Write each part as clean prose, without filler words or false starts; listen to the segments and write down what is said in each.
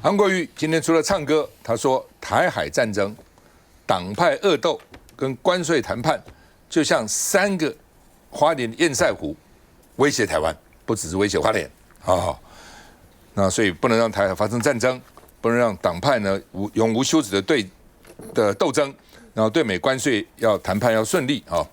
韩国瑜今天除了唱歌，他说台海战争、党派恶斗跟关税谈判，就像3个花莲堰塞湖，威胁台湾，不只是威胁花莲啊。那所以不能让台海发生战争，不能让党派呢永无休止的斗争，然后对美关税要谈判要顺利啊。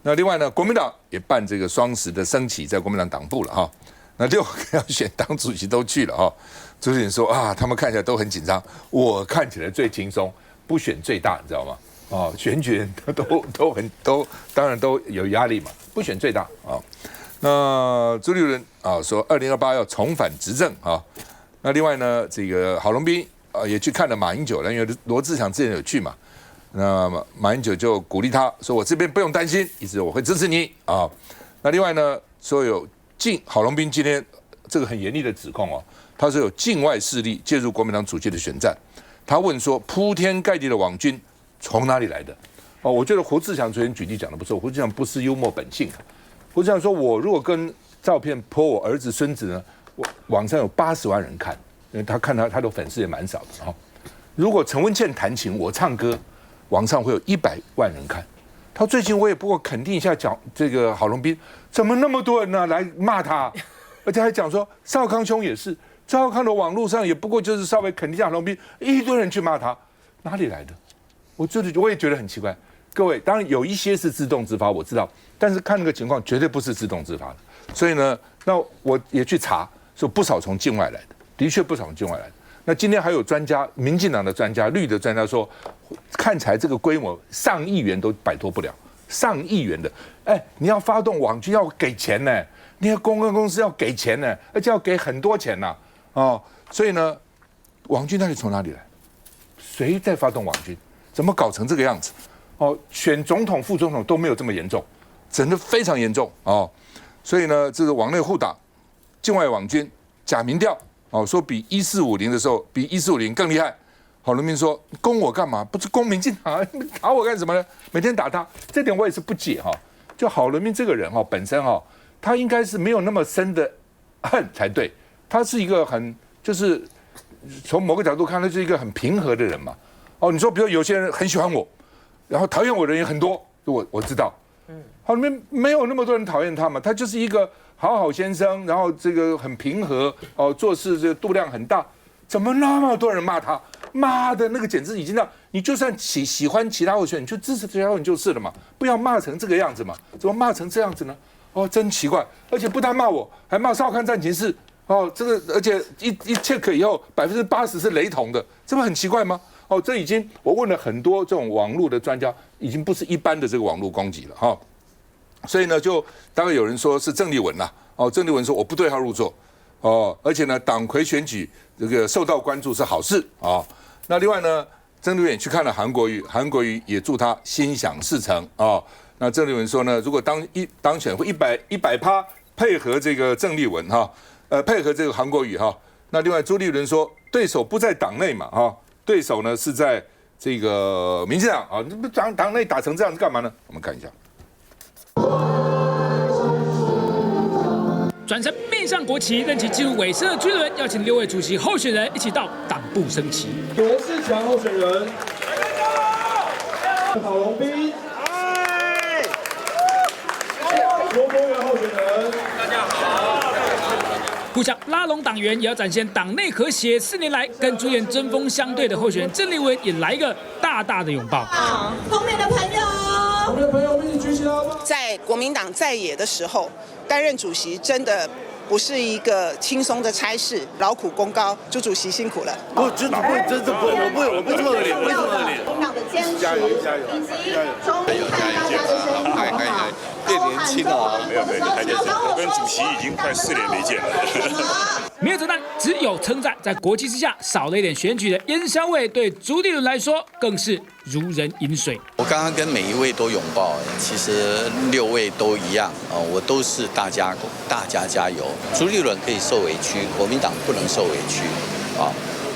那另外呢，国民党也办这个双10的升旗，在国民党党部了哈。那6个要选党主席都去了哈。朱立伦说啊，他们看起来都很紧张，我看起来最轻松，不选最大，你知道吗？哦，选举人都当然都有压力嘛，不选最大啊。那朱立伦啊说，2028要重返执政啊。那另外呢，这个郝龙斌也去看了马英九了，因为罗志祥之前有去嘛。那马英九就鼓励他说：“我这边不用担心，意思我会支持你啊。”那另外呢，说有郝龙斌今天这个很严厉的指控哦，他说有境外势力介入国民党主席的选战。他问说：“铺天盖地的网军从哪里来的？”哦，我觉得胡志强昨天举例讲的不错。胡志强不是幽默本性的。胡志强说：“我如果跟照片 po 我儿子孙子呢，网上有80万人看，因为他看他的粉丝也蛮少的哈。如果陈文茜弹琴，我唱歌。”网上会有100万人看，他最近我也不过肯定一下讲这个郝龙斌，怎么那么多人呢来骂他，而且还讲说赵康兄也是，赵康的网络上也不过就是稍微肯定一下郝龙斌，一堆人去骂他，哪里来的？我也觉得很奇怪。各位，当然有一些是自动自发，我知道，但是看那个情况绝对不是自动自发的，所以呢，那我也去查，说不少从境外来的，的确不少从境外来的。那今天还有专家，民进党的专家、绿的专家说，看起来这个规模上亿元都摆脱不了，上亿元的，你要发动网军要给钱呢，你的公关公司要给钱呢，而且要给很多钱呐，所以呢，网军到底从哪里来？谁在发动网军？怎么搞成这个样子？选总统、副总统都没有这么严重，真的非常严重哦。所以呢，这个网内互打、境外网军、假民调。说比1450的时候，比1450更厉害。郝龙斌说：“攻我干嘛？不是攻民进党，打我干什么呢？每天打他，这点我也是不解哈。就郝龙斌这个人本身他应该是没有那么深的恨才对。他是一个就是从某个角度看，他是一个很平和的人嘛。你说比如有些人很喜欢我，然后讨厌我的人也很多，我知道。郝龙斌没有那么多人讨厌他嘛，他就是一个。”好先生，然后这个很平和做事这个度量很大，怎么那么多人骂他？骂的那个简直已经到你就算喜欢其他候选人，你就支持其他候选人就是了嘛，不要骂成这个样子嘛？怎么骂成这样子呢？真奇怪，而且不但骂我，还骂少康战情室这个而且一 check 以后80%是雷同的，这不很奇怪吗？这已经我问了很多这种网络的专家，已经不是一般的这个网络攻击了所以呢，就大概有人说是郑丽文啦，郑丽文说我不对号入座，而且呢，党魁选举这个受到关注是好事啊。那另外呢，郑丽文也去看了韩国瑜，韩国瑜也祝他心想事成啊。那郑丽文说呢，如果当选会100%配合这个郑丽文配合这个韩国瑜那另外朱立伦说，对手不在党内嘛对手呢是在这个民进党党内打成这样子干嘛呢？我们看一下。转成面向国旗，任期进入尾声的朱立伦邀请6位主席候选人一起到党部升旗。罗志强候选人，郝龙斌，罗伯元候选人，大家好。互相拉拢党员，也要展现党内和谐。4年来跟朱元针锋相对的候选人郑丽文也来一个大大的拥抱。后面的朋友，我们的朋友，我们一起举起来好吗？在国民党在野的时候，担任主席真的不是一个轻松的差事，劳苦功高，朱主席辛苦了。不，真的不，我不这么恶劣，为什么恶劣？领导的坚持，加油，以及忠于看大家的声音。变年轻了，没有，台阶上，我跟主席已经快4年没见了。没有责难，只有称赞。在国际之下，少了一点选举的烟硝味，对朱立伦来说更是如人饮水。我刚刚跟每一位都拥抱，其实6位都一样我都是大家加油。朱立伦可以受委屈，国民党不能受委屈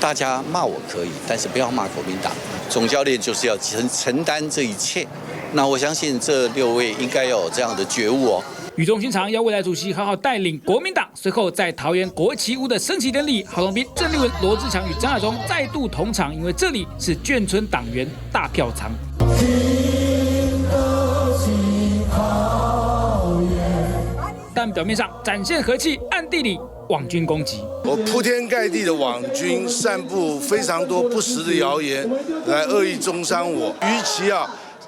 大家骂我可以，但是不要骂国民党。总教练就是要承担这一切。那我相信这6位应该要有这样的觉悟语重心长，要未来主席好好带领国民党。随后在桃园国旗屋的升旗典礼，郝龙斌、郑丽文、罗志强与张亚中再度同场，因为这里是眷村党员大票仓。但表面上展现和气，暗地里网军攻击。我铺天盖地的网军散布非常多不实的谣言，来恶意中伤我。与其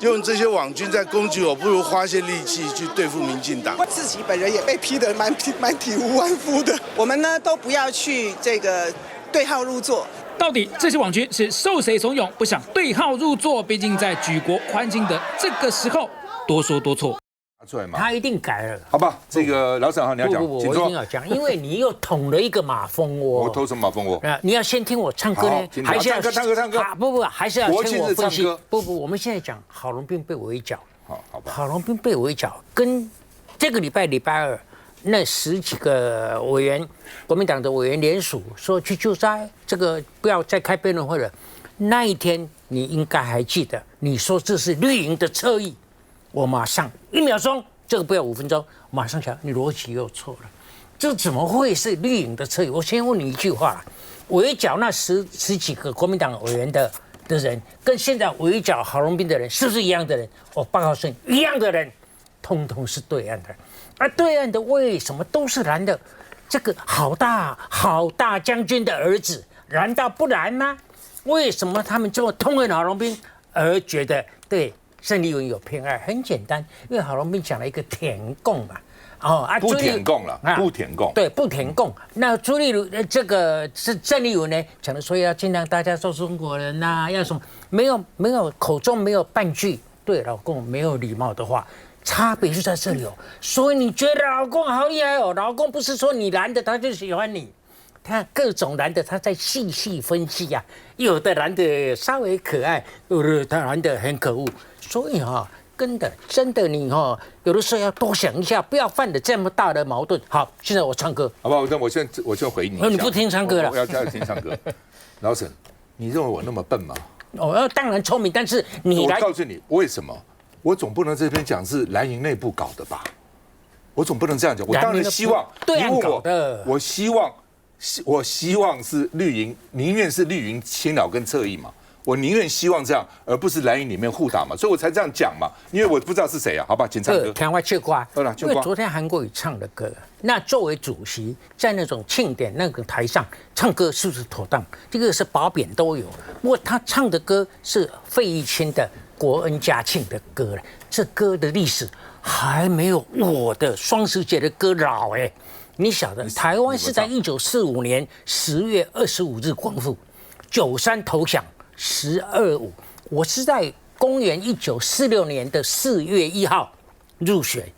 用这些网军在攻击我，不如花些力气去对付民进党。自己本人也被批得蛮体无完肤的。我们呢都不要去这个对号入座。到底这些网军是受谁怂恿，不想对号入座？毕竟在举国欢庆的这个时候，多说多错。出来嘛，他一定改了，好吧？这个老沈哈，你要讲，不，我一定要讲，因为你又捅了一个马蜂窝。我偷什么马蜂窝？你要先听我唱歌呢，还是要唱歌？不，还是要听我分析。不，我们现在讲郝龙斌被围剿。好吧。郝龙斌被围剿，跟这个礼拜二那10几个委员，国民党的委员联署说去救灾，这个不要再开辩论会了。那一天你应该还记得，你说这是绿营的侧翼。我马上1秒钟，这个不要5分钟，马上想你逻辑又错了，这怎么会是绿营的侧翼？我先问你一句话：围剿那十几个国民党委员的人，跟现在围剿郝龙斌的人是不是一样的人？我报告是一样的人，通通是对岸的，而对岸的为什么都是蓝的？这个好大将军的儿子，难道不蓝吗？为什么他们这么痛恨郝龙斌，而觉得对郑丽文有偏爱？很简单，因为郝龙斌讲了一个舔共嘛，不舔共了，不舔共，对，不舔共。那朱立伦这个是郑丽文呢，讲的说要尽量大家做中国人呐，要什么没有口中没有半句对老公没有礼貌的话，差别就在这里哦。所以你觉得老公好厉害哦，老公不是说你蓝的他就喜欢你。他各种蓝的，他在细细分析呀、有的蓝的稍微可爱，有的他蓝的很可恶。所以真的你有的时候要多想一下，不要犯了这么大的矛盾。好，现在我唱歌，好不好？我现在回你。你不听唱歌了？我要听唱歌。老沈，你认为我那么笨吗？当然聪明，但是你来，我告诉你为什么？我总不能这边讲是蓝营内部搞的吧？我总不能这样讲。我当然希望对岸搞的，我希望是绿营，宁愿是绿营侵扰跟侧翼嘛，我宁愿希望这样，而不是蓝营里面互打嘛，所以我才这样讲嘛，因为我不知道是谁啊，好吧，请唱歌。天外去瓜，因为昨天韩国瑜唱的歌，那作为主席在那种庆典那个台上唱歌是不是妥当？这个是褒贬都有。不过他唱的歌是费玉清的《国恩家庆》的歌了，这歌的历史还没有我的双十节的歌老哎。你晓得，台湾是在1945年10月25日光复，93投降，12.5。我是在公元1946年的4月1号入学，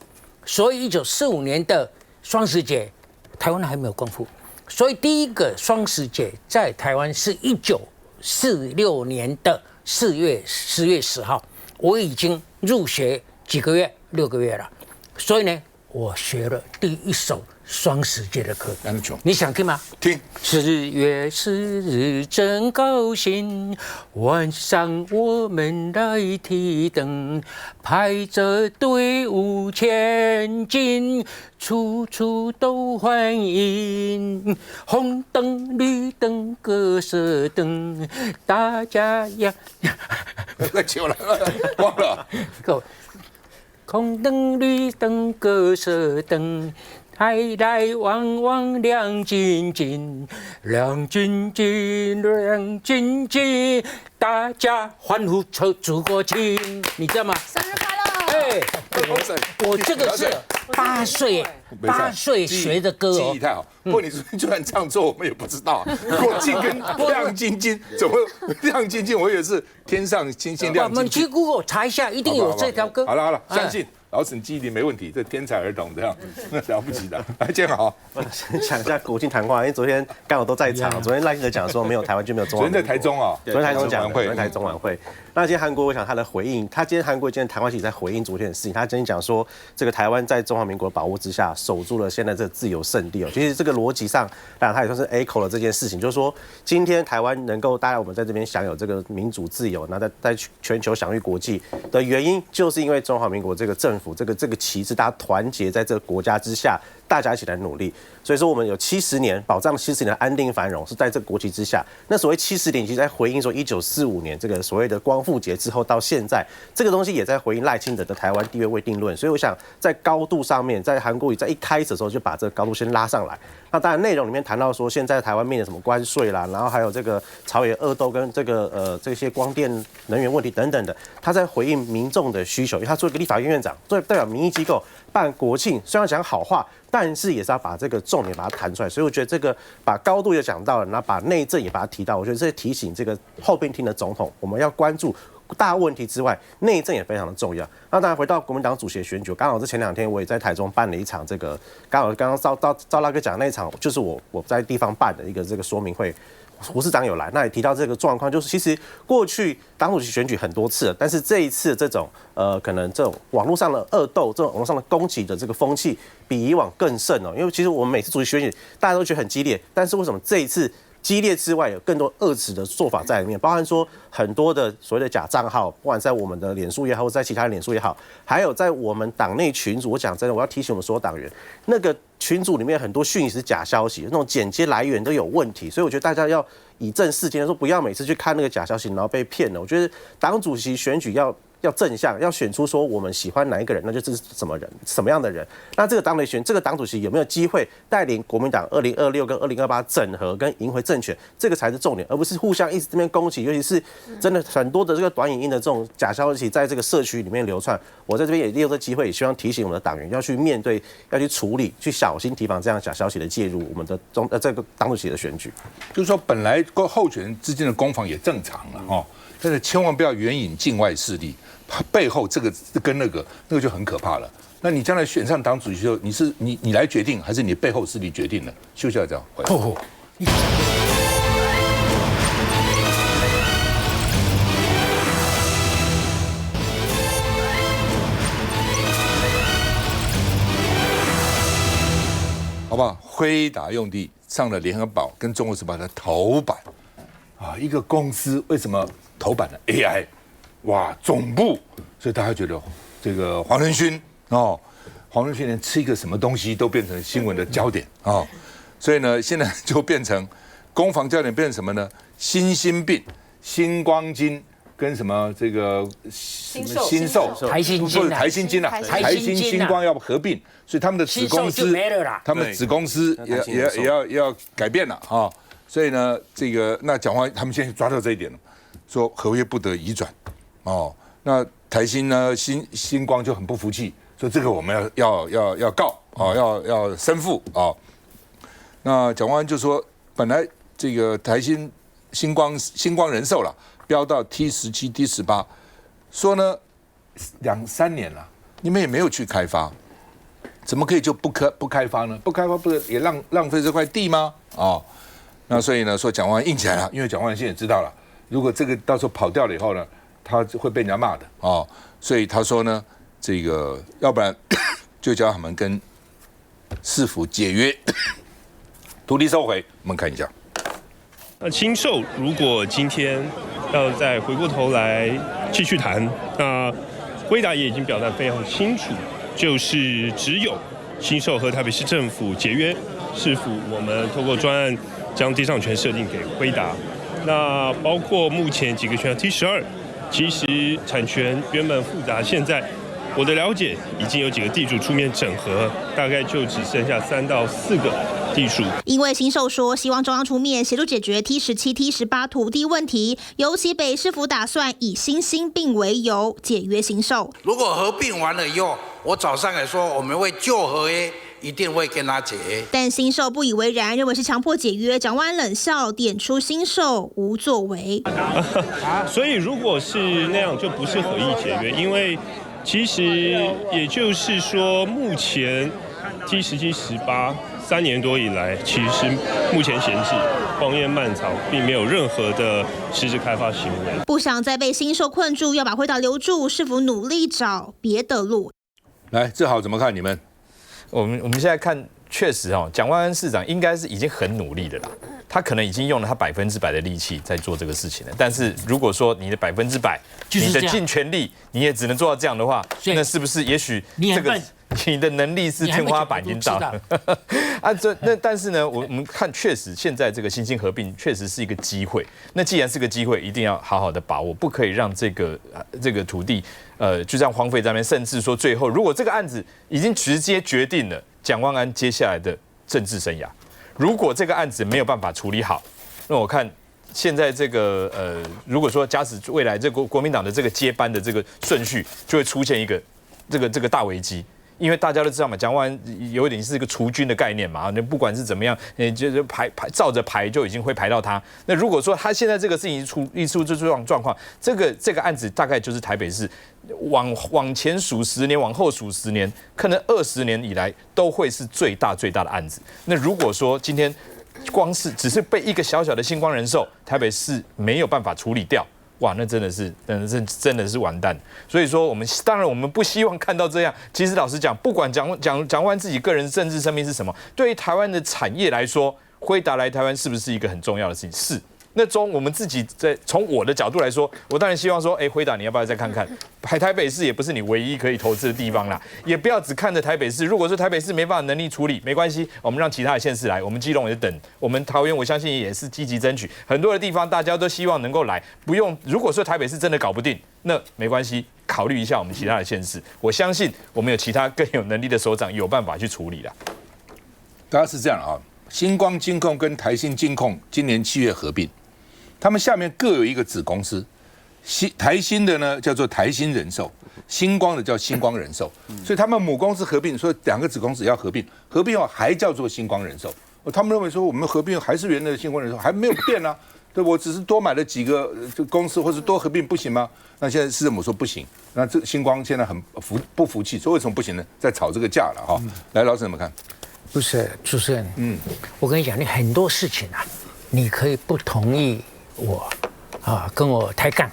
所以1945年的双十节，台湾还没有光复，所以第一个双十节在台湾是1946年的10月10号，我已经入学几个月，6个月了，所以呢，我学了第一首双十节的歌，你想听吗？听。4月4日真高兴，晚上我们来提灯，排着队伍前进，处处都欢迎。红灯绿灯各色灯，大家呀，太久了，忘了。红灯绿灯各色灯，来来往往亮晶晶，亮晶晶亮晶晶，大家欢呼唱祖国情，你知道吗？生日快乐！我这个是8岁学的歌记忆太好。不过你就算唱错，我们也不知道。过境跟亮晶晶，怎么亮晶晶？我以为是天上星星亮晶晶。我们去 Google 查一下，一定有这条歌。好了，相信老沈记忆力没问题，这天才儿童这样，那了不起的。来，建好。我讲一下国庆谈话，因为昨天刚好都在场。昨天赖清德讲说没有台湾就没有中华民国。昨天在台中啊，昨天台中讲，昨天台中晚会。那今天韩国，我想他的回应，今天谈话其实在回应昨天的事情。他今天讲说，这个台湾在中华民国保护之下，守住了现在这自由圣地哦。其实这个逻辑上，当然他也算是 echo 了这件事情，就是说，今天台湾能够大家我们在这边享有这个民主自由，然后在全球享誉国际的原因，就是因为中华民国这个政府。府这个旗帜，大家团结在这个国家之下，大家一起来努力。所以说我们有70年保障70年的安定繁荣是在这个国旗之下。那所谓70年，其实在回应说1945年这个所谓的光复节之后到现在，这个东西也在回应赖清德的台湾地位未定论。所以我想在高度上面，在韩国瑜在一开始的时候就把这个高度先拉上来。那当然内容里面谈到说，现在台湾面临什么关税啦，然后还有这个朝野恶斗跟这些光电能源问题等等的，他在回应民众的需求，因为他做一个立法院院长，作为代表民意机构办国庆，虽然讲好话，但是也是要把这个重点把它谈出来。所以我觉得这个把高度也讲到了，然后把内政也把它提到，我觉得这提醒这个后边厅的总统，我们要关注大问题之外，内政也非常的重要。那当然回到国民党主席的选举，刚好是前2天我也在台中办了一场这个，刚赵大哥讲的那一场，就是我在地方办的一个这个说明会。胡市长有来，那也提到这个状况，就是其实过去党主席选举很多次了，但是这一次这种可能这种网络上的恶斗，这种网络上的攻击的这个风气比以往更甚哦。因为其实我们每次主席选举大家都觉得很激烈，但是为什么这一次激烈之外有更多恶质的做法在里面，包含说很多的所谓的假账号，不管在我们的脸书也好，或者在其他的脸书也好，还有在我们党内群组，我讲真的，我要提醒我们所有党员，那个群组里面很多讯息是假消息，那种剪接来源都有问题，所以我觉得大家要以正视听，说不要每次去看那个假消息，然后被骗了。我觉得党主席选举要正向，要选出说我们喜欢哪一个人，那就是什么人，什么样的人。那这个党主席有没有机会带领国民党2026跟2028整合跟赢回政权，这个才是重点，而不是互相一直这边攻击。尤其是真的很多的这个短影音的这种假消息在这个社区里面流传，我在这边也利用这机会，也希望提醒我们的党员要去面对，要去处理，去小心提防这样假消息的介入我们的这个党主席的选举。就是说，本来候选人之间的攻防也正常了哦，但是千万不要援引境外势力。背后这个跟那个就很可怕了。那你将来选上党主席的时候，你来决定，还是你背后势力决定了？休息一下，这样。好不好？辉达用地上了联合报跟中国时报的头版啊，一个公司为什么头版的 AI？哇，总部，所以大家觉得这个黄仁勋连吃一个什么东西都变成新闻的焦点哦，所以呢，现在就变成攻防焦点变成什么呢？新兴病、新光金跟什么这个新寿、台新金台新金啊，台新星光要合并，所以他们的子公司，他们的子公司也要改变了啊，所以呢，这个那讲话他们现在抓到这一点了，说合约不得移转。哦，那台新呢，星光就很不服气，说这个我们要告啊，要申复啊。那蒋万安就说，本来这个台星光人寿了，标到 T17、T18，说呢2-3年了，你们也没有去开发，怎么可以就不开发呢？不开发不是也浪费这块地吗？哦，那所以呢，说蒋万安硬起来了，因为蒋万安现在也知道了，如果这个到时候跑掉了以后呢，他会被人家骂的哦，所以他说呢，这个要不然就叫他们跟市府解约，土地收回。我们看一下。那青寿如果今天要再回过头来继续谈，那辉达也已经表达非常清楚，就是只有青寿和台北市政府解约，是否我们透过专案将地上权设定给辉达。那包括目前几个选项 T12。其实产权原本复杂，现在我的了解已经有几个地主出面整合，大概就只剩下3到4个地主。因为新寿说希望中央出面协助解决 T17、T18 土地问题，尤其北市府打算以新兴并为由解约新寿。如果合并完了以后，我早上也说我们会就合约。一定会跟他解约，但新寿不以为然，认为是强迫解约。蒋万安冷笑，点出新寿无作为。所以如果是那样，就不是合意解约，因为其实也就是说，目前 T17、18 3年多以来，其实目前闲置、荒烟蔓草，并没有任何的实质开发行为。不想再被新寿困住，要把辉达留住，是否努力找别的路？来，志豪怎么看你们？我们现在看确实哦，蒋万安市长应该是已经很努力的啦，他可能已经用了他100%的力气在做这个事情了。但是如果说你的100%，你的尽全力，你也只能做到这样的话，那是不是也许这个你的能力是天花板已经到了啊？但是呢，我们看确实现在这个新兴合并确实是一个机会。那既然是个机会，一定要好好的把握，不可以让这个土地就这样荒废在那边，甚至说最后如果这个案子已经直接决定了蒋万安接下来的政治生涯，如果这个案子没有办法处理好，那我看现在这个如果说假使未来这个国民党的这个接班的这个顺序，就会出现一个这个大危机。因为大家都知道嘛，蒋万安有点是一个除军的概念嘛，那不管是怎么样，就是照着排就已经会排到他。那如果说他现在这个事情一出这状况，这个案子大概就是台北市往前数10年，往后数10年，可能20年以来都会是最大的案子。那如果说今天光是只是被一个小小的星光人寿，台北市没有办法处理掉。哇，那真的是完蛋。所以说，当然我们不希望看到这样。其实老实讲，不管蒋万安自己个人政治生命是什么，对于台湾的产业来说，辉达来台湾是不是一个很重要的事情？是。那我们自己从我的角度来说，我当然希望说，辉达你要不要再看看？台北市也不是你唯一可以投资的地方啦，也不要只看着台北市。如果说台北市没办法能力处理，没关系，我们让其他的县市来，我们基隆也等，我们桃园我相信也是积极争取。很多的地方大家都希望能够来，不用。如果说台北市真的搞不定，那没关系，考虑一下我们其他的县市。我相信我们有其他更有能力的首长有办法去处理啦。大家是这样啊，星光金控跟台新金控今年7月合并。他们下面各有一个子公司，台新的呢叫做台新人寿，星光的叫星光人寿，所以他们母公司合并，所以2个子公司要合并，合并后还叫做星光人寿。他们认为说我们合并还是原来的星光人寿，还没有变啊，对，我只是多买了几个公司或是多合并不行吗？那现在市政府说不行，那这星光现在很不服气，说为什么不行呢？在吵这个架了哈。来，老师怎么看？不是主持人，我跟你讲，你很多事情啊，你可以不同意。我跟我抬杠，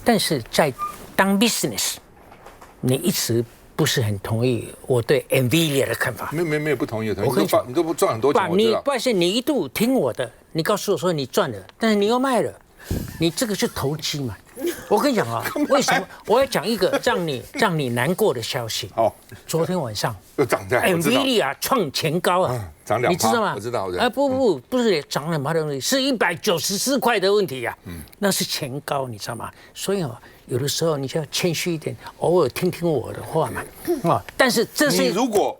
但是在当 business， 你一直不是很同意我对 NVIDIA 的看法。没有不同意的，你都赚很多钱，我知道。不是你一度听我的，你告诉我说你赚了，但是你又卖了，你这个是投机嘛？我跟你讲啊，为什么我要讲一个让你难过的消息？昨天晚上又涨价 ，NVIDIA 创前高啊，涨2%，你知道吗？我知道。不是涨2%的问题，是194块的问题呀。那是前高，你知道吗？所以有的时候你就要谦虚一点，偶尔听听我的话嘛。但是这是你如果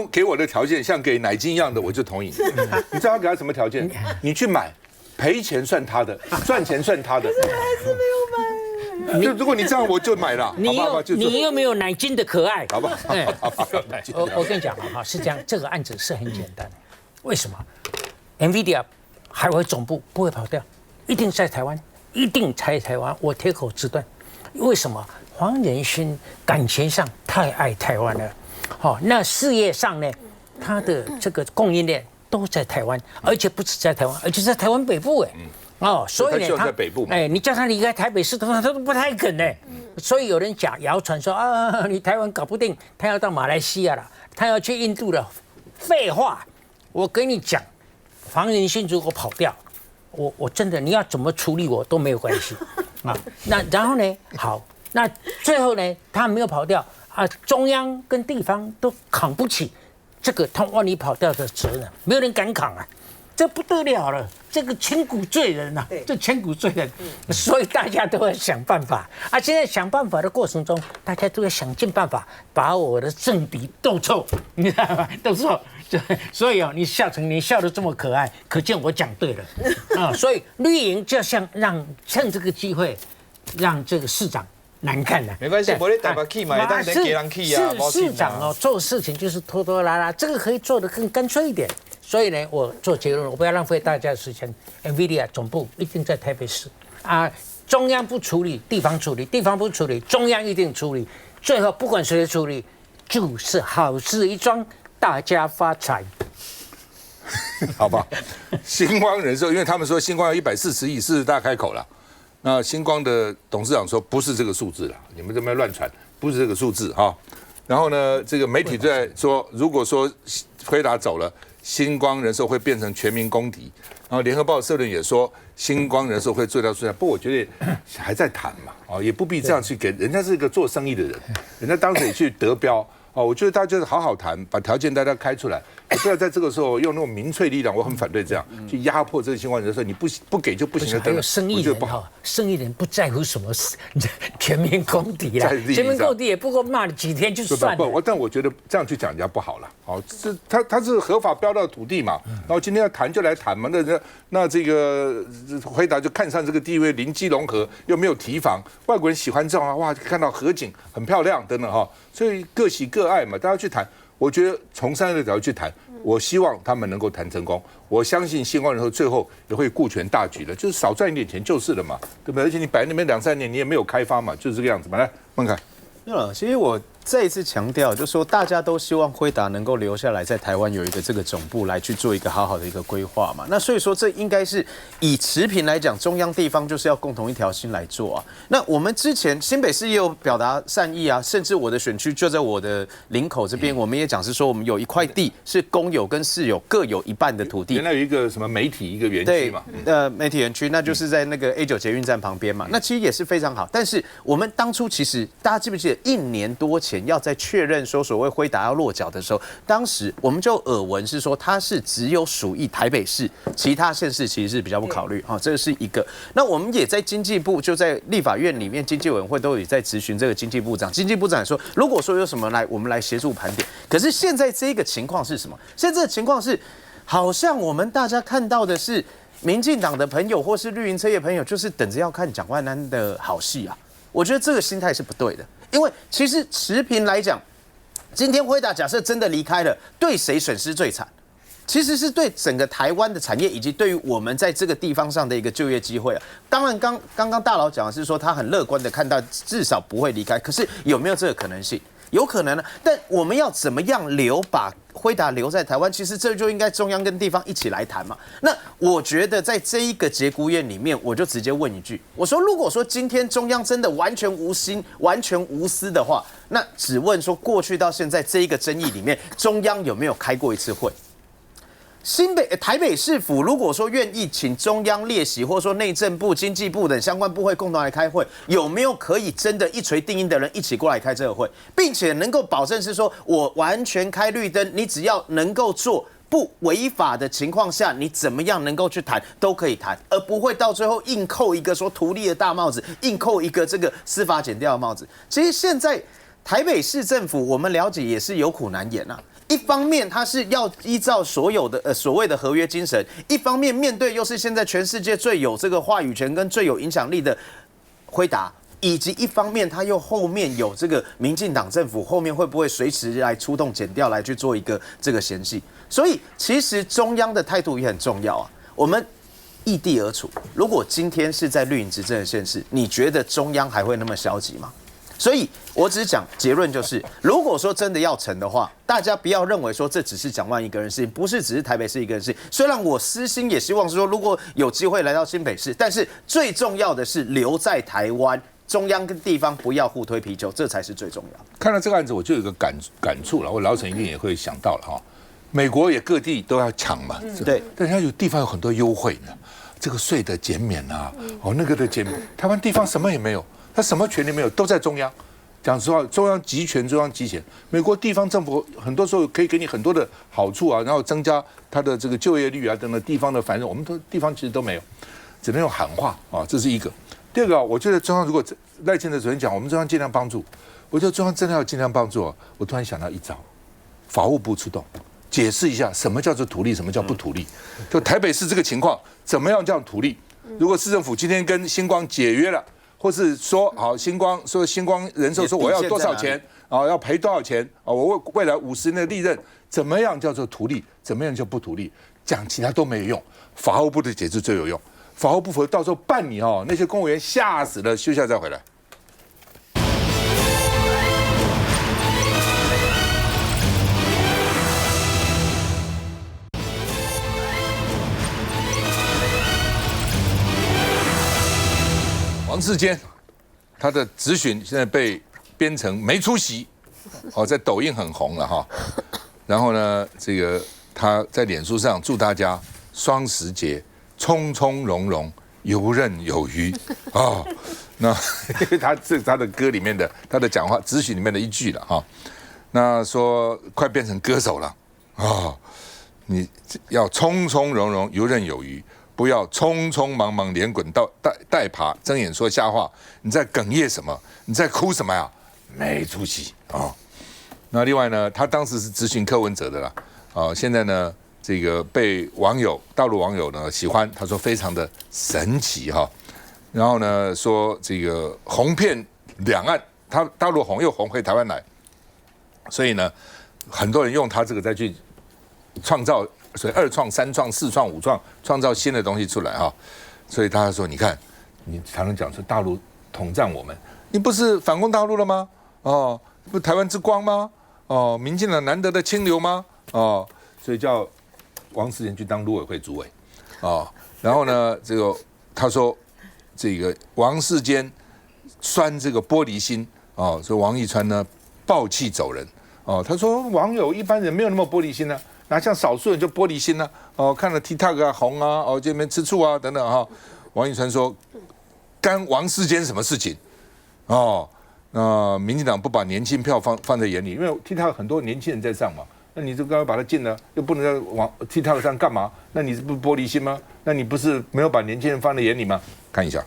给我的条件像给奶金一样的，我就同意。你知道他给他什么条件？你去买。赔钱算他的，赚钱算他的。还是没有买。如果你这样，我就买了。你又没有奶金的可爱，好不好？我跟你讲是这样，这个案子是很简单。为什么 ？NVIDIA 海外总部不会跑掉，一定在台湾，一定在台湾。我铁口直断。为什么？黄仁勋感情上太爱台湾了。那事业上呢，他的这个供应链。都在台湾，而且不止在台湾，而且在台湾北部所以呢，他在北部你叫他离开台北市，他都不太肯所以有人谣传说你台湾搞不定，他要到马来西亚了，他要去印度了。废话，我跟你讲，黄仁勋如果跑掉，我真的你要怎么处理我都没有关系那然后呢，好，那最后呢，他没有跑掉中央跟地方都扛不起。这个他万一跑掉的责任，没有人敢扛这不得了了，这个千古罪人这千古罪人，所以大家都要想办法现在想办法的过程中，大家都要想尽办法把我的政敌斗臭，你知道吗？斗臭，所以你笑得这么可爱，可见我讲对了所以绿营就像趁这个机会，让这个市长。难看的，没关系，我咧打把 key 嘛，当然给人 key 啊。市长做事情就是拖拖拉拉，这个可以做得更干脆一点。所以呢，我做结论，我不要浪费大家的时间。NVIDIA 总部一定在台北市中央不处理，地方处理；地方不处理，中央一定处理。最后不管谁处理，就是好事一桩，大家发财。好吧，星光人寿，因为他们说星光要140亿，狮子大开口了。那星光的董事长说不是这个数字了，你们这边乱传，不是这个数字然后呢，这个媒体就在说，如果说辉达走了，星光人寿会变成全民公敌。然后联合报社论也说，星光人寿会做到出来。不过我觉得还在谈嘛，哦，也不必这样去给人家是一个做生意的人，人家当时也去得标。哦，我觉得大家就是好好谈，把条件大家开出来，不要在这个时候用那种民粹力量，我很反对这样去压迫这个星光人寿，你不给就不行了。还有生意人哈，生意人不在乎什么全民公敌啦，全民公敌也不过骂了几天就算了。但我觉得这样去讲人家不好了。哦，他是合法标到土地嘛，然后今天要谈就来谈嘛，那这个辉达就看上这个地位，临基融合又没有提防，外国人喜欢这种啊，哇，看到河景很漂亮等等哈，所以各喜各爱嘛，大家去谈。我觉得从商业的角度去谈，我希望他们能够谈成功。我相信星光人寿最后也会顾全大局的，就是少赚一点钱就是了嘛，对不对？而且你摆那边2-3年，你也没有开发嘛，就是这个样子嘛。来，孟凯。对了，其实我再一次强调，就是说大家都希望辉达能够留下来，在台湾有一个这个总部来去做一个好好的一个规划嘛。那所以说，这应该是以持平来讲，中央地方就是要共同一条心来做啊。那我们之前新北市也有表达善意啊，甚至我的选区就在我的林口这边，我们也讲是说，我们有一块地是公有跟私有各有一半的土地。原来有一个什么媒体一个园区嘛，媒体园区，那就是在那个 A9 捷运站旁边嘛。那其实也是非常好，但是我们当初其实大家记不记得1年多前要在确认说所谓辉达要落脚的时候，当时我们就耳闻是说它是只有属意台北市，其他县市其实是比较不考虑哈，这个是一个。那我们也在经济部就在立法院里面经济委员会都有在质询这个经济部长，经济部长说如果说有什么我们来协助盘点。可是现在这个情况是什么？现在这个情况是好像我们大家看到的是民进党的朋友或是绿营车业朋友，就是等着要看蒋万安的好戏啊。我觉得这个心态是不对的。因为其实持平来讲，今天辉达假设真的离开了，对谁损失最惨？其实是对整个台湾的产业，以及对于我们在这个地方上的一个就业机会啊。当然，刚刚大佬讲的是说他很乐观的看到至少不会离开，可是有没有这个可能性？有可能呢，但我们要怎么样把辉达留在台湾？其实这就应该中央跟地方一起来谈嘛。那我觉得在这一个节骨眼里面，我就直接问一句：我说，如果说今天中央真的完全无心、完全无私的话，那只问说过去到现在这一个争议里面，中央有没有开过一次会？台北市府如果说愿意请中央列席，或者说内政部、经济部等相关部会共同来开会，有没有可以真的一锤定音的人一起过来开这个会，并且能够保证是说我完全开绿灯，你只要能够做不违法的情况下，你怎么样能够去谈都可以谈，而不会到最后硬扣一个说图利的大帽子，硬扣一个这个司法检调的帽子。其实现在台北市政府我们了解也是有苦难言啊。一方面，它是要依照所有的所谓的合约精神；一方面，面对又是现在全世界最有这个话语权跟最有影响力的辉达，以及一方面，它又后面有这个民进党政府，后面会不会随时来出动检调来去做一个这个嫌隙？所以，其实中央的态度也很重要啊。我们异地而处，如果今天是在绿营执政的县市，你觉得中央还会那么消极吗？所以我只讲结论就是，如果说真的要成的话，大家不要认为说这只是蒋万一个人事情，不是只是台北市一个人事情。虽然我私心也希望是说，如果有机会来到新北市，但是最重要的是留在台湾，中央跟地方不要互推啤酒，这才是最重要的。看到这个案子，我就有个感触了，我老沈一定也会想到了哈。美国也各地都要抢嘛，对，但人家有地方有很多优惠呢，这个税的减免啊，那个的减免，台湾地方什么也没有。他什么权利没有，都在中央。讲实话，中央集权，中央集权。美国地方政府很多时候可以给你很多的好处啊，然后增加它的这个就业率啊等等地方的繁荣，我们地方其实都没有，只能用喊话啊，这是一个。第二个，我觉得中央如果赖清德昨天讲，我们中央尽量帮助，我觉得中央真的要尽量帮助啊。我突然想到一招，法务部出动，解释一下什么叫做图利，什么叫不图利。就台北市这个情况，怎么样叫图利？如果市政府今天跟星光解约了。或是说好，星光人寿说我要多少钱啊，要赔多少钱啊？我未来50年的利润，怎么样叫做图利？怎么样叫不图利？讲其他都没有用，法务部的解释最有用。法务部否则到时候办你那些公务员吓死了，休假再回来。王世坚，他的质询现在被编成没出席，在抖音很红了哈。然后呢，这个他在脸书上祝大家双十节从从容容、游刃有余啊。那因为这是他的歌里面的他的讲话咨询里面的一句了哈。那说快变成歌手了啊，你要从从容容、游刃有余。不要匆匆忙忙连滚带爬，睁眼说瞎话。你在哽咽什么？你在哭什么呀？没出息啊！那另外呢，他当时是咨询柯文哲的啦，现在呢，这个被大陆网友呢喜欢，他说非常的神奇哈。然后呢，说这个红遍两岸，他大陆红又红回台湾来，所以呢，很多人用他这个再去创造。所以2创、3创、4创、5创，创造新的东西出来哈。所以他说：“你看，你常常讲说大陆统战我们，你不是反攻大陆了吗？哦，不台湾之光吗？哦，民进党难得的清流吗？哦，所以叫王世坚去当陆委会主委，哦，然后呢，这个他说这个王世坚拴这个玻璃心，哦，所以王义川呢暴气走人，哦，他说网友一般人没有那么玻璃心呢。”哪像少数人就玻璃心呢？看了 TikTok 啊红啊，这边吃醋啊等等哈。王一川说，干王世坚什么事情？民进党不把年轻票放在眼里，因为 TikTok 很多年轻人在上嘛，那你就刚刚把他禁了，又不能在TikTok 上干嘛？那你是不是玻璃心吗？那你不是没有把年轻人放在眼里吗？看一下。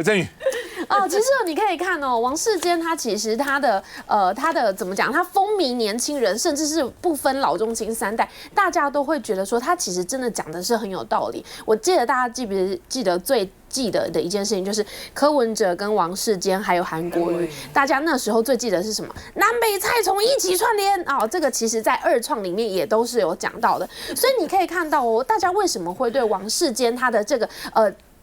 郑宇，其实你可以看哦，王世坚他其实他的怎么讲？他风靡年轻人，甚至是不分老中青三代，大家都会觉得说他其实真的讲的是很有道理。我记得大家记得最记得的一件事情就是柯文哲跟王世坚还有韩国瑜，大家那时候最记得是什么？南北菜虫一起串联这个其实在2创里面也都是有讲到的。所以你可以看到大家为什么会对王世坚他的这个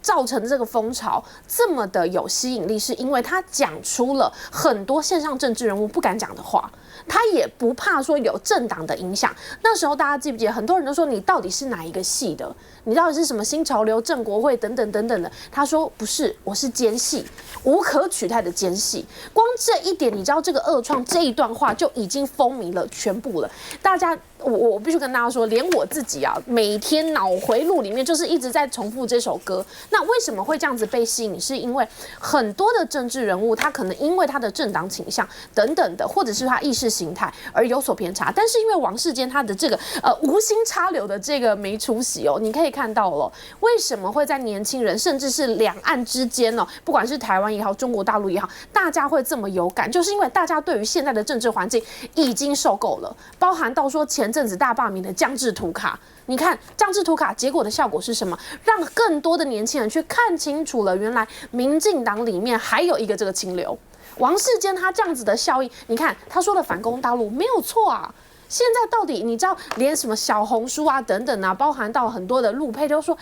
造成这个风潮这么的有吸引力，是因为他讲出了很多线上政治人物不敢讲的话，他也不怕说有政党的影响。那时候大家记不记得，很多人都说你到底是哪一个系的？你到底是什么新潮流、正国会等等等等的？他说不是，我是奸细，无可取代的奸细。光这一点，你知道这个2创这一段话就已经风靡了全部了。大家，我必须跟大家说，连我自己每天脑回路里面就是一直在重复这首歌。那为什么会这样子被吸引？是因为很多的政治人物，他可能因为他的政党倾向等等的，或者是他意识形态而有所偏差。但是因为王世坚他的这个无心插柳的这个没出息你可以看到了，为什么会在年轻人甚至是两岸之间不管是台湾也好，中国大陆也好，大家会这么有感，就是因为大家对于现在的政治环境已经受够了，包含到说前阵子大罢免的江志图卡。你看江志图卡结果的效果是什么？让更多的年轻人去看清楚了，原来民进党里面还有一个这个清流。王世坚他这样子的效应，你看他说的反攻大陆没有错啊。现在到底你知道，连什么小红书啊等等啊，包含到很多的陆配都说，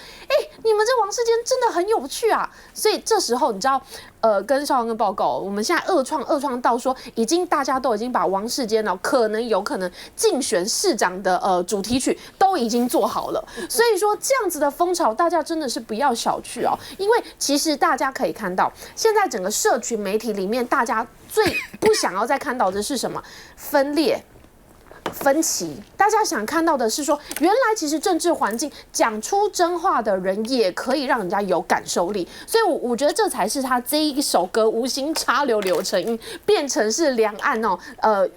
你们这王世坚真的很有趣啊。所以这时候你知道，跟少阳哥报告，我们现在2创到说，大家都已经把王世坚有可能竞选市长的主题曲都已经做好了。所以说这样子的风潮，大家真的是不要小觑因为其实大家可以看到，现在整个社群媒体里面，大家最不想要再看到的是什么？分裂。分歧，大家想看到的是说，原来其实政治环境讲出真话的人也可以让人家有感受力，所以我觉得这才是他这一首歌无心插柳柳成荫变成是两岸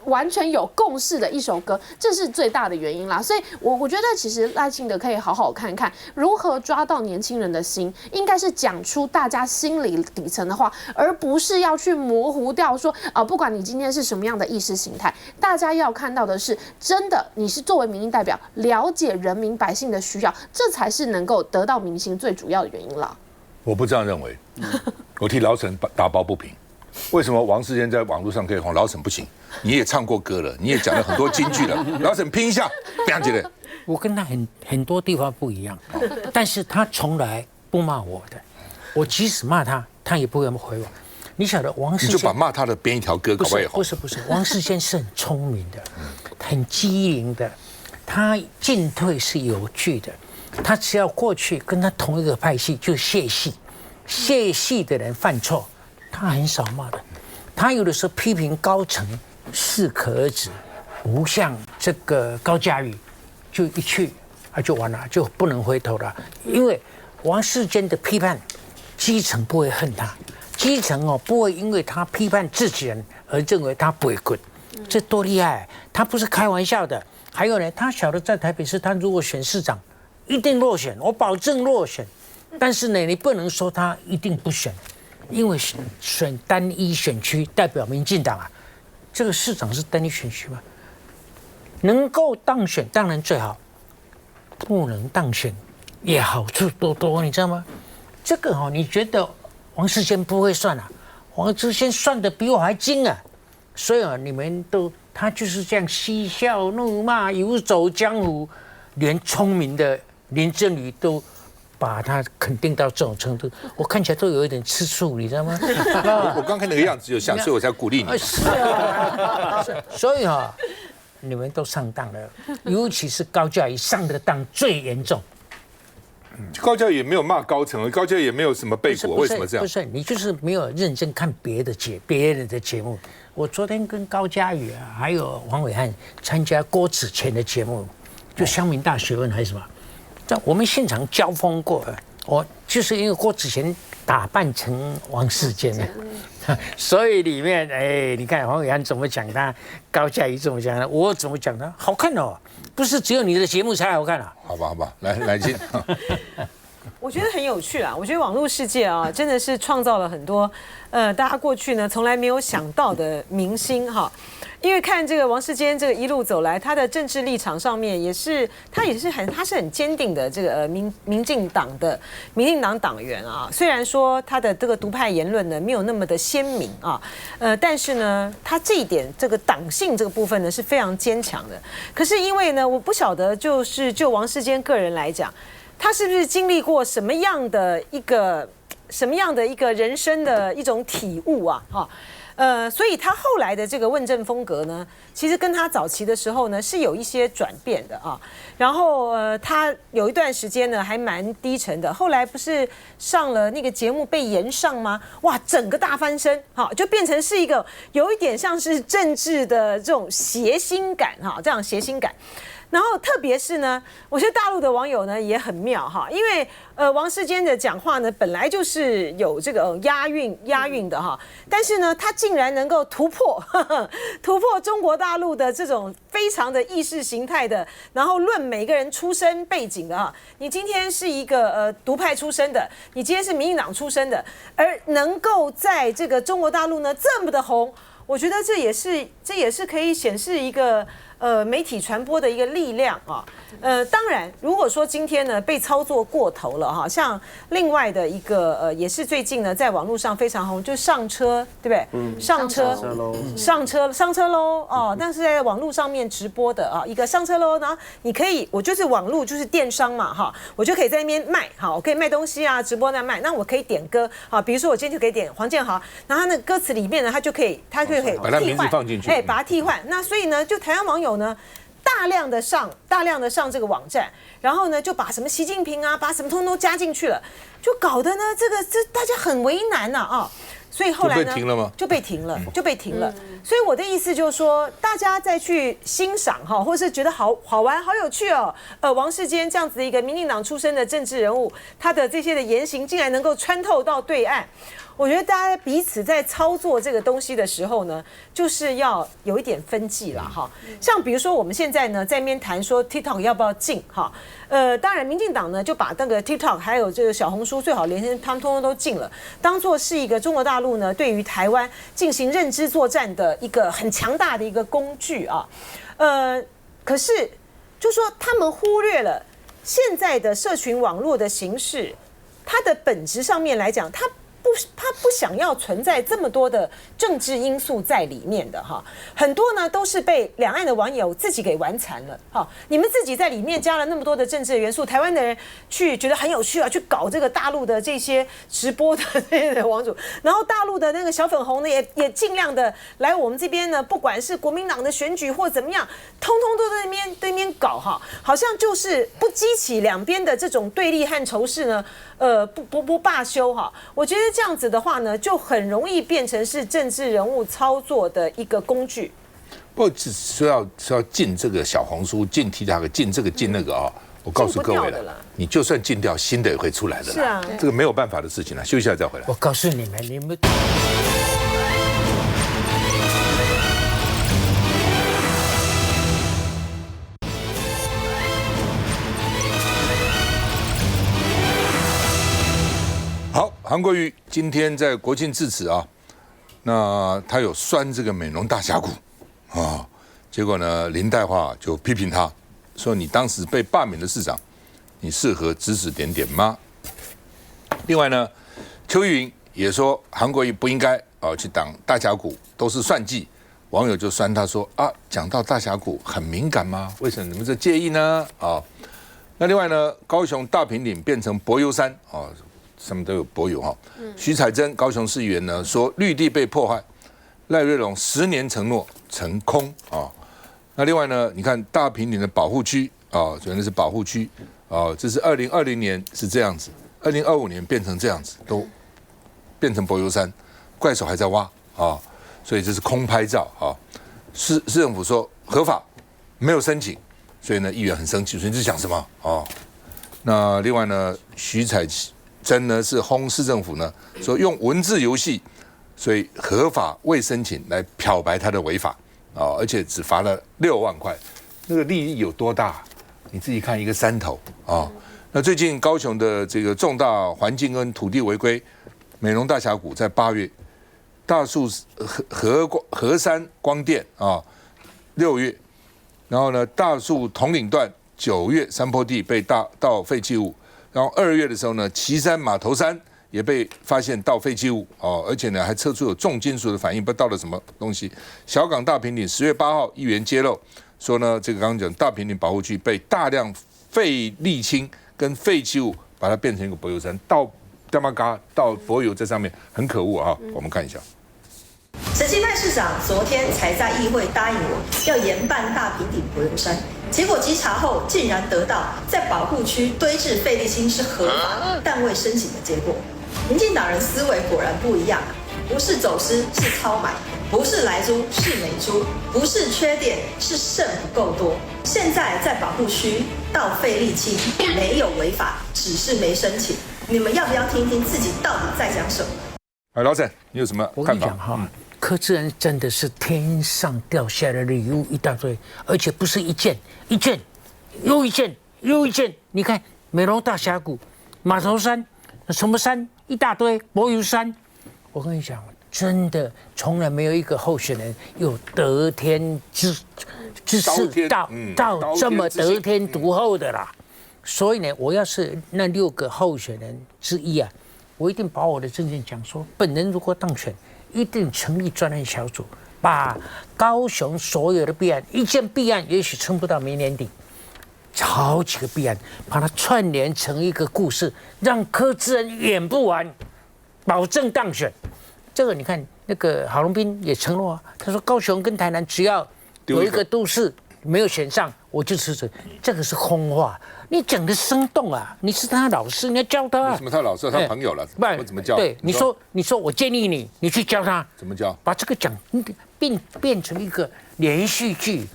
完全有共识的一首歌，这是最大的原因啦。所以我觉得其实赖清德可以好好看看如何抓到年轻人的心，应该是讲出大家心理底层的话，而不是要去模糊掉说不管你今天是什么样的意识形态，大家要看到的是。真的，你是作为民意代表，了解人民百姓的需要，这才是能够得到民心最主要的原因啦。我不这样认为，我替老沈打抱不平。为什么王世坚在网络上可以红，老沈不行？你也唱过歌了，你也讲了很多金句了，老沈拼一下，不要觉得。我跟他很多地方不一样，但是他从来不骂我的，我即使骂他，他也不会回我。你晓得王世坚，你就把骂他的编一条歌搞不好也好。不是，王世坚是很聪明的，很机灵的，他进退是有据的。他只要过去跟他同一个派系，就谢系的人犯错，他很少骂的。他有的时候批评高层适可而止，不像这个高嘉瑜，就一去就完了，就不能回头了。因为王世坚的批判，基层不会恨他。基层不会因为他批判自己人而认为他不会滚，这多厉害！他不是开玩笑的。还有呢，他晓得在台北市，他如果选市长，一定落选，我保证落选。但是呢，你不能说他一定不选，因为选单一选区代表民进党啊，这个市长是单一选区嘛，能够当选当然最好，不能当选也好处多多，你知道吗？这个你觉得？王世坚不会算啊，王世坚算的比我还精啊，所以你们他就是这样嬉笑怒骂，游走江湖，连聪明的林正宇都把他肯定到这种程度，我看起来都有一点吃醋，你知道吗？我刚看那个样子就像，所以我才鼓励你。是啊，所以你们都上当了，尤其是高嘉瑜上的当最严重。高嘉瑜也没有骂高层，高嘉瑜也没有什么背锅，为什么这样？不是，你就是没有认真看别人的节目。我昨天跟高嘉瑜还有黄伟汉参加郭子乾的节目，就乡民大学问还是什么，在我们现场交锋过。我就是因为郭子乾打扮成王世坚了，所以里面你看黄伟汉怎么讲他，高嘉瑜怎么讲他，我怎么讲他，好看哦。不是只有你的节目才好看啊！好吧，来进。我觉得很有趣啦。我觉得网络世界啊，真的是创造了很多大家过去呢从来没有想到的明星哈。因为看这个王世坚这个一路走来，他的政治立场上面他是很坚定的这个民进党党员啊。虽然说他的这个独派言论呢没有那么的鲜明啊，但是呢他这一点这个党性这个部分呢是非常坚强的。可是因为呢我不晓得就王世坚个人来讲，他是不是经历过什么样的一个人生的一种体悟啊？所以他后来的这个问政风格呢，其实跟他早期的时候呢是有一些转变的啊。然后他有一段时间呢还蛮低沉的，后来不是上了那个节目被延上吗？哇，整个大翻身，就变成是一个有一点像是政治的这种谐星感这样谐星感。然后特别是呢，我觉得大陆的网友呢也很妙哈，因为王世坚的讲话呢本来就是有这个押韵的哈，但是呢他竟然能够突破中国大陆的这种非常的意识形态的，然后论每个人出身背景的哈，你今天是一个独派出身的，你今天是民进党出身的，而能够在这个中国大陆呢这么的红，我觉得这也是可以显示一个媒体传播的一个力量啊。当然，如果说今天呢被操作过头了哈，像另外的一个也是最近呢在网络上非常红，就是上车，对不对？上车喽哦，但是在网络上面直播的啊，一个上车喽，然后你可以，我就是网络就是电商嘛哈，我就可以在那边卖，好，我可以卖东西啊，直播那卖，那我可以点歌，好，比如说我今天就可以点黄健豪，然后他那个歌词里面呢，他就可以把他名字放进去，把它替换，那所以呢，就台湾网友呢。大量的上这个网站，然后呢就把什么习近平啊，把什么通通加进去了，就搞得呢这大家很为难呐啊，所以后来呢就被停了吗？就被停了。所以我的意思就是说，大家再去欣赏哈，或是觉得好玩、好有趣哦。王世坚这样子的一个民进党出身的政治人物，他的这些的言行竟然能够穿透到对岸。我觉得大家彼此在操作这个东西的时候呢，就是要有一点分际了哈。像比如说我们现在呢在那边谈说 TikTok 要不要禁哈，当然民进党呢就把那个 TikTok 还有这个小红书最好连他们通通都禁了，当作是一个中国大陆呢对于台湾进行认知作战的一个很强大的一个工具啊。可是就说他们忽略了现在的社群网络的形式，它的本质上面来讲，它他不想要存在这么多的政治因素在里面的哈，很多呢都是被两岸的网友自己给玩残了哈。你们自己在里面加了那么多的政治的元素，台湾的人去觉得很有趣啊，去搞这个大陆的这些直播的这些网主，然后大陆的那个小粉红呢也尽量的来我们这边呢，不管是国民党的选举或怎么样，通通都在那边搞哈，好像就是不激起两边的这种对立和仇视呢。不罢休哈，我觉得这样子的话呢，就很容易变成是政治人物操作的一个工具。不只是要禁这个小红书，禁 TikTok， 禁这个禁那个啊，我告诉各位了，你就算禁掉，新的也会出来的啦。是啊，这个没有办法的事情了。休息一下再回来。我告诉你们。好，韩国瑜今天在国庆致辞啊，那他有酸这个美浓大峡谷啊，结果呢，林岱樺就批评他说：“你当时被罢免的市长，你适合指指点点吗？”另外呢，邱玉云也说韩国瑜不应该去挡大峡谷，都是算计。网友就酸他说：“啊，讲到大峡谷很敏感吗？为什么你们这介意呢？”啊，那另外呢，高雄大坪岭变成柏油山啊。上面都有柏油哈。徐彩珍高雄市议员呢说绿地被破坏，赖瑞隆10年承诺成空啊。那另外呢，你看大坪岭的保护区啊，原来是保护区啊，这是2020年是这样子，2025年变成这样子，都变成柏油山，怪手还在挖啊，所以这是空拍照啊。市政府说合法，没有申请，所以呢议员很生气，所以你是讲什么啊？那另外呢，徐彩真呢是轰市政府呢说用文字游戏，所以合法未申请来漂白他的违法啊，而且只罚了6万块，那个利益有多大？你自己看一个山头啊。那最近高雄的这个重大环境跟土地违规，美浓大峡谷在8月，大树河山光电啊6月，然后呢大树统领段9月山坡地被倒废弃物。然后2月的时候呢，旗山马头山也被发现倒废弃物哦，而且呢还测出有重金属的反应，不知道倒了什么东西。小港大坪岭10月8号，议员揭露说呢，这个刚刚讲大坪岭保护区被大量废沥青跟废弃物把它变成一个柏油山，倒柏油在上面，很可恶啊！我们看一下。陈其迈市长昨天才在议会答应我要严办大坪岭柏油山，结果稽查后竟然得到在保护区堆置废沥青是合法但未申请的结果。民进党人思维果然不一样，不是走私是超买，不是来租是美租，不是缺点是剩不够多。现在在保护区倒废沥青没有违法，只是没申请。你们要不要听听自己到底在讲什么？老沈，你有什么看法？我跟你讲哈，柯志恩真的是天上掉下来的礼物一大堆，而且不是一件又一件。你看美浓大峡谷、马头山、什么山一大堆，柏油山。我跟你讲，真的从来没有一个候选人有得天之势到这么得天独厚的啦。所以呢，我要是那6个候选人之一啊，我一定把我的政见讲说，本人如果当选，一定成立专案小组，把高雄所有的弊案，一件弊案也许撑不到明年底，好几个弊案，把它串联成一个故事，让柯志恩演不完，保证当选。这个你看，那个郝龙斌也承诺啊，他说高雄跟台南只要有一个都市没有选上，我就辞职。这个是空话，你讲的生动啊！你是他老师，你要教他。为什么他老师？他朋友了，我怎么教？对，你说，我建议你去教他。怎么教？把这个讲变成一个连续剧，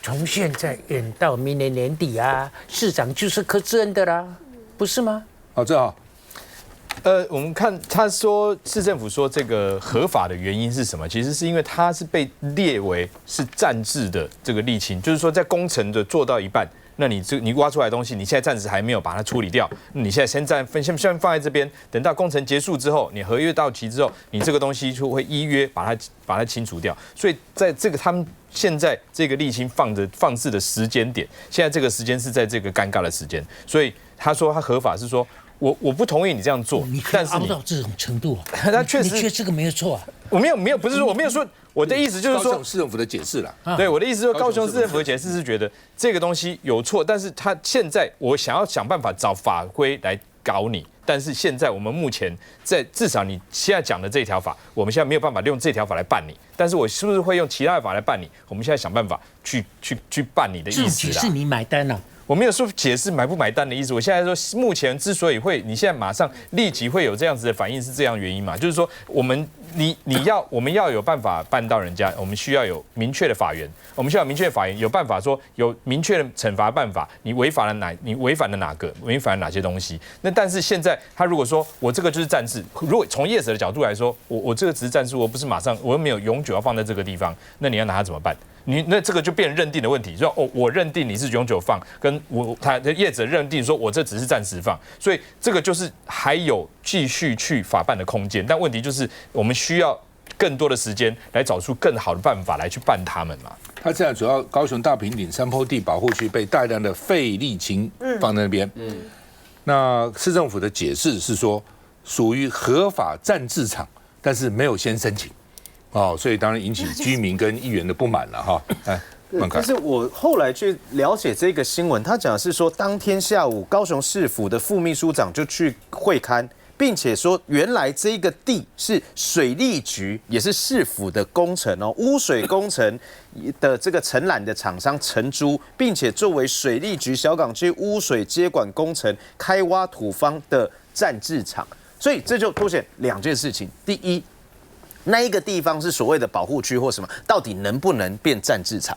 从现在演到明年年底啊，市长就是柯志恩的啦，不是吗？好，正好。我们看他说市政府说这个合法的原因是什么？其实是因为它是被列为是暂置的这个沥青，就是说在工程的做到一半，那你挖出来的东西，你现在暂时还没有把它处理掉，你现在先放在这边，等到工程结束之后，你合约到期之后，你这个东西就会依约把它清除掉。所以在这个他们现在这个沥青放置的时间点，现在这个时间是在这个尴尬的时间，所以他说他合法是说我不同意你这样做，但是熬到这种程度啊，他确实你觉得这个没有错啊？我没有，不是说我没有说，我的意思就是说，高雄市政府的解释啦。对，我的意思是说，高雄市政府的解释是觉得这个东西有错，但是他现在我想要想办法找法规来搞你，但是现在我们目前至少你现在讲的这条法，我们现在没有办法用这条法来办你，但是我是不是会用其他的法来办你？我们现在想办法去办你的意思啦。这种解释你买单啊？我没有说解释买不买单的意思，我现在说目前之所以你现在马上立即会有这样子的反应是这样原因嘛？就是说我们要有办法办到人家，我们需要有明确的法源，我们需要有明确的法源，有办法说有明确的惩罚办法，你违反了哪些东西？那但是现在他如果说我这个就是战士，如果从业者的角度来说，我这个只是战士，我不是马上我又没有永久要放在这个地方，那你要拿它怎么办？那这个就变成认定的问题，说我认定你是永久放，跟他的业者认定说我这只是暂时放，所以这个就是还有继续去法办的空间，但问题就是我们需要更多的时间来找出更好的办法来去办他们嘛。他现在主要高雄大坪顶山坡地保护区被大量的废沥青放在那边，那市政府的解释是说属于合法暂置场，但是没有先申请。所以当然引起居民跟议员的不满了哈。但是我后来去了解这个新闻，他讲的是说，当天下午高雄市府的副秘书长就去会勘，并且说原来这个地是水利局也是市府的工程污水工程的这个承揽的厂商承租，并且作为水利局小港区污水接管工程开挖土方的暂置场，所以这就凸显两件事情：第一，那一个地方是所谓的保护区或什么，到底能不能变暂置场？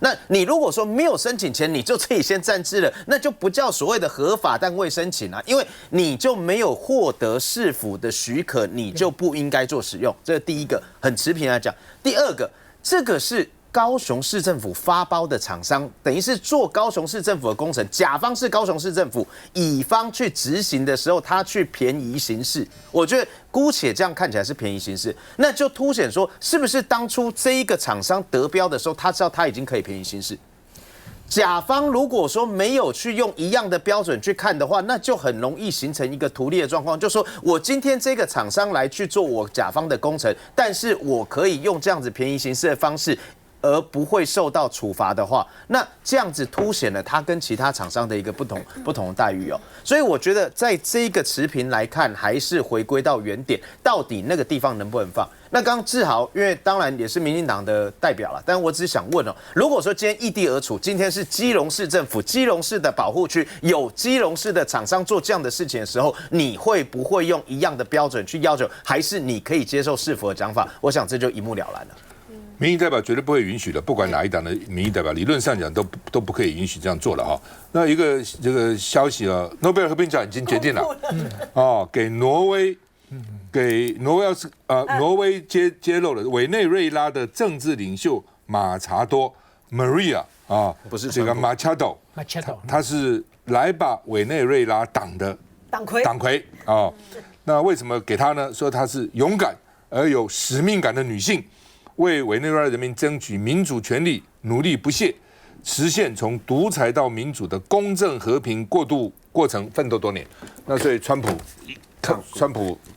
那你如果说没有申请前你就自己先暂置了，那就不叫所谓的合法但未申请啊，因为你就没有获得市府的许可，你就不应该做使用。这是第一个，很持平来讲。第二个，这个是高雄市政府发包的厂商，等于是做高雄市政府的工程，甲方是高雄市政府，乙方去执行的时候，他去便宜行事。我觉得姑且这样看起来是便宜行事，那就凸显说，是不是当初这一个厂商得标的时候，他知道他已经可以便宜行事？甲方如果说没有去用一样的标准去看的话，那就很容易形成一个图利的状况，就是说我今天这个厂商来去做我甲方的工程，但是我可以用这样子便宜行事的方式，而不会受到处罚的话，那这样子凸显了它跟其他厂商的一个不同的待遇所以我觉得在这个持平来看，还是回归到原点，到底那个地方能不能放？那刚刚志豪，因为当然也是民进党的代表了，但我只是想问如果说今天异地而处，今天是基隆市政府基隆市的保护区，有基隆市的厂商做这样的事情的时候，你会不会用一样的标准去要求，还是你可以接受市府的讲法？我想这就一目了然了。民意代表绝对不会允许的，不管哪一党的民意代表，理论上讲都不可以允许这样做了那一个这个消息诺贝尔和平奖已经决定了给挪威揭露了委内瑞拉的政治领袖马查多 Maria 不是这个马查多，他是莱巴委内瑞拉党的党魁那为什么给他呢？说他是勇敢而有使命感的女性。为委内瑞拉人民争取民主权利，努力不懈，实现从独裁到民主的公正和平过渡过程奋斗多年。那所以川普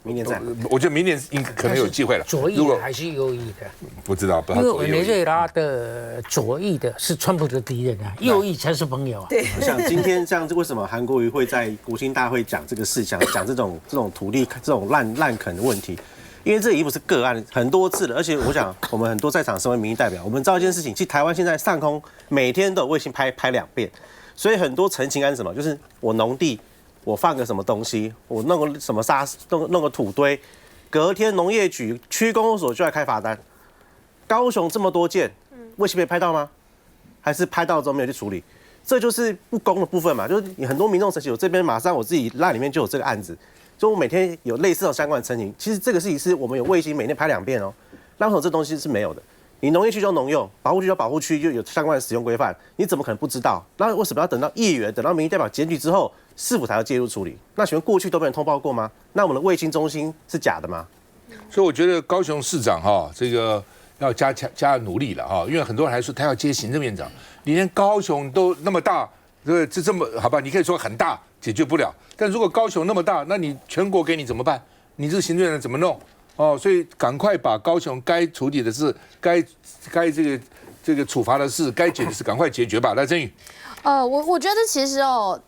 明年再，我觉得明年可能有机会了。左翼的还是右翼的？不知道，因为委内瑞拉的左翼的是川普的敌人右翼才是朋友对，像今天这样子，为什么韩国瑜会在国庆大会讲这个事情，讲这种土地这种滥垦的问题？因为这已经不是个案，很多次了，而且我想我们很多在场身为民意代表，我们知道一件事情，其实台湾现在上空每天都有卫星拍2遍，所以很多陈情案是什么，就是我农地我放个什么东西，我弄个什么弄个土堆，隔天农业局区公所就来开罚单。高雄这么多件，卫星被拍到吗？还是拍到之后没有去处理？这就是不公的部分嘛，就是你很多民众陈情，我这边马上我自己LINE里面就有这个案子。所以我每天有类似的相关的陈情，其实这个事情是我们有卫星每天拍2遍那为什么这东西是没有的？你农业区就农用，保护区就保护区，就有相关的使用规范，你怎么可能不知道？那为什么要等到议员、等到民意代表检举之后，市府才要介入处理？那请问过去都没有通报过吗？那我们的卫星中心是假的吗？所以我觉得高雄市长这个要加努力了因为很多人还说他要接行政院长，你连高雄都那么大，这么好吧？你可以说很大。解决不了。但如果高雄那么大，那你全国给你怎么办？你这个行政人怎么弄？哦，所以赶快把高雄该处理的事、该这个处罚的事、该解决的事赶快解决吧。来，曾宇。我觉得其实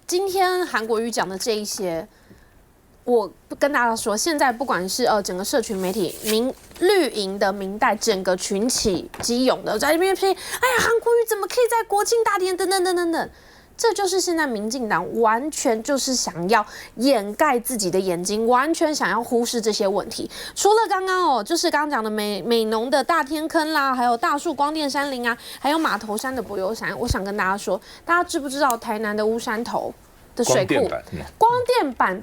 今天韩国瑜讲的这一些，我跟大家说，现在不管是整个社群媒体绿营的民代，整个群起激涌的在那边批，哎呀，韩国瑜怎么可以在国庆大典等等等等等。这就是现在民进党完全就是想要掩盖自己的眼睛，完全想要忽视这些问题。除了刚刚就是刚刚讲的美浓的大天坑啦，还有大树光电山林啊，还有马头山的柏油山，我想跟大家说，大家知不知道台南的乌山头的水库光电板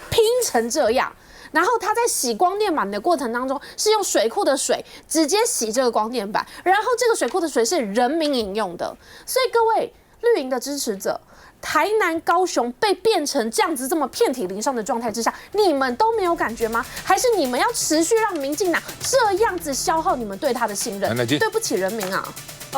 拼成这样？然后他在洗光电板的过程当中，是用水库的水直接洗这个光电板，然后这个水库的水是人民饮用的，所以各位。绿营的支持者，台南、高雄被变成这样子这么遍体鳞伤的状态之下，你们都没有感觉吗？还是你们要持续让民进党这样子消耗你们对他的信任？对不起人民啊！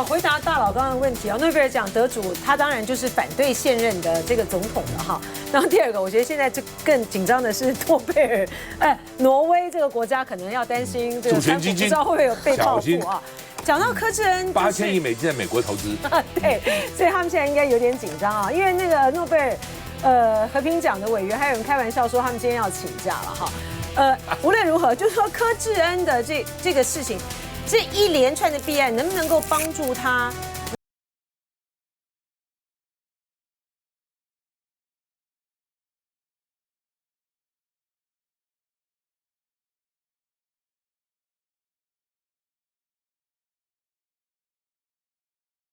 回答大佬刚刚的问题诺贝尔奖得主他当然就是反对现任的这个总统了哈。然后第二个，我觉得现在更紧张的是诺贝尔，挪威这个国家可能要担心这个川普不知道会不会有被报复啊。讲到柯志恩，8000亿美金在美国投资，对，所以他们现在应该有点紧张啊，因为那个诺贝尔和平奖的委员还有人开玩笑说他们今天要请假了哈。无论如何，就是说柯志恩的这个事情，这一连串的弊案能不能够帮助他